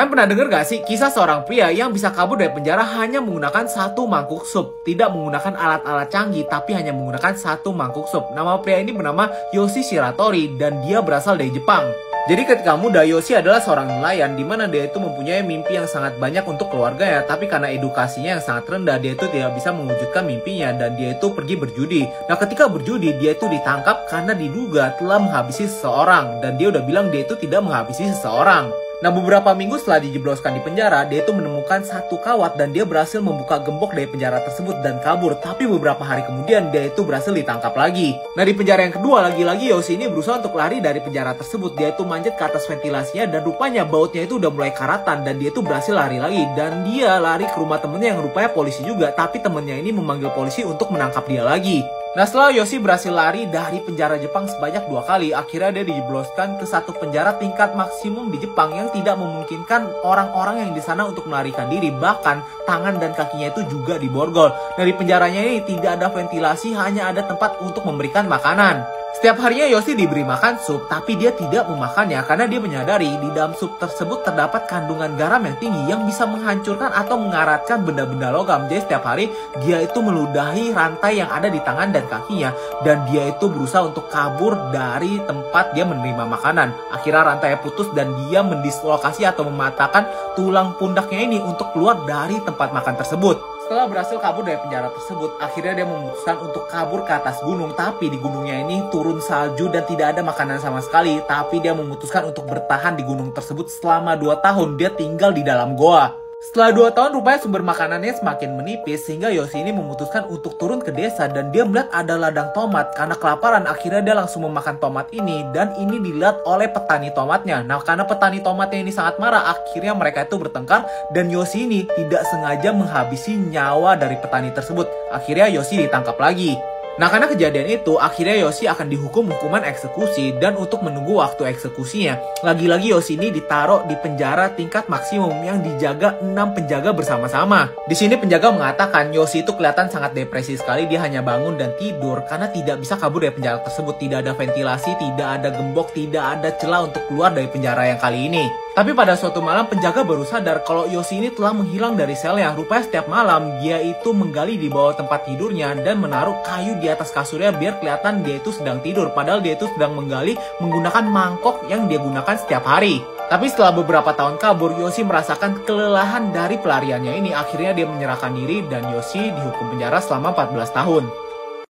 Kalian pernah denger gak sih kisah seorang pria yang bisa kabur dari penjara hanya menggunakan satu mangkuk sup? Tidak menggunakan alat-alat canggih, tapi hanya menggunakan satu mangkuk sup. Nama pria ini bernama Yoshi Shiratori dan dia berasal dari Jepang. Jadi ketika muda, Yoshi adalah seorang nelayan di mana dia itu mempunyai mimpi yang sangat banyak untuk keluarganya. Tapi karena edukasinya yang sangat rendah, dia itu tidak bisa mewujudkan mimpinya dan dia itu pergi berjudi. Nah, ketika berjudi, dia itu ditangkap karena diduga telah menghabisi seseorang. Dan dia udah bilang dia itu tidak menghabisi seseorang. Nah, beberapa minggu setelah dijebloskan di penjara, dia itu menemukan satu kawat dan dia berhasil membuka gembok dari penjara tersebut dan kabur. Tapi beberapa hari kemudian dia itu berhasil ditangkap lagi. Nah, di penjara yang kedua, lagi-lagi Yoshi ini berusaha untuk lari dari penjara tersebut. Dia itu manjat ke atas ventilasinya dan rupanya bautnya itu udah mulai karatan dan dia itu berhasil lari lagi. Dan dia lari ke rumah temennya yang rupanya polisi juga, tapi temennya ini memanggil polisi untuk menangkap dia lagi. Nah, setelah Yoshi berhasil lari dari penjara Jepang sebanyak 2 kali, akhirnya dia dijebloskan ke satu penjara tingkat maksimum di Jepang yang tidak memungkinkan orang-orang yang di sana untuk melarikan diri. Bahkan tangan dan kakinya itu juga diborgol. Nah, di penjaranya ini tidak ada ventilasi, hanya ada tempat untuk memberikan makanan. Setiap harinya Yoshi diberi makan sup, tapi dia tidak memakannya karena dia menyadari di dalam sup tersebut terdapat kandungan garam yang tinggi yang bisa menghancurkan atau mengaratkan benda-benda logam. Jadi setiap hari dia itu meludahi rantai yang ada di tangan dan kakinya dan dia itu berusaha untuk kabur dari tempat dia menerima makanan. Akhirnya rantai putus dan dia mendislokasi atau mematahkan tulang pundaknya ini untuk keluar dari tempat makan tersebut. Setelah berhasil kabur dari penjara tersebut, akhirnya dia memutuskan untuk kabur ke atas gunung. Tapi di gunungnya ini turun salju dan tidak ada makanan sama sekali. Tapi dia memutuskan untuk bertahan di gunung tersebut selama 2 tahun. Dia tinggal di dalam goa. Setelah 2 tahun rupanya sumber makanannya semakin menipis sehingga Yoshi ini memutuskan untuk turun ke desa dan dia melihat ada ladang tomat. Karena kelaparan akhirnya dia langsung memakan tomat ini dan ini dilihat oleh petani tomatnya. Nah, karena petani tomatnya ini sangat marah, akhirnya mereka itu bertengkar dan Yoshi ini tidak sengaja menghabisi nyawa dari petani tersebut. Akhirnya Yoshi ditangkap lagi. Nah, karena kejadian itu, akhirnya Yoshi akan dihukum hukuman eksekusi dan untuk menunggu waktu eksekusinya. Lagi-lagi Yoshi ini ditaruh di penjara tingkat maksimum yang dijaga 6 penjaga bersama-sama. Di sini penjaga mengatakan Yoshi itu kelihatan sangat depresi sekali, dia hanya bangun dan tidur karena tidak bisa kabur dari penjara tersebut. Tidak ada ventilasi, tidak ada gembok, tidak ada celah untuk keluar dari penjara yang kali ini. Tapi pada suatu malam penjaga baru sadar kalau Yoshi ini telah menghilang dari selnya. Rupanya setiap malam dia itu menggali di bawah tempat tidurnya dan menaruh kayu di atas kasurnya biar kelihatan dia itu sedang tidur. Padahal dia itu sedang menggali menggunakan mangkok yang dia gunakan setiap hari. Tapi setelah beberapa tahun kabur, Yoshi merasakan kelelahan dari pelariannya ini. Akhirnya dia menyerahkan diri dan Yoshi dihukum penjara selama 14 tahun.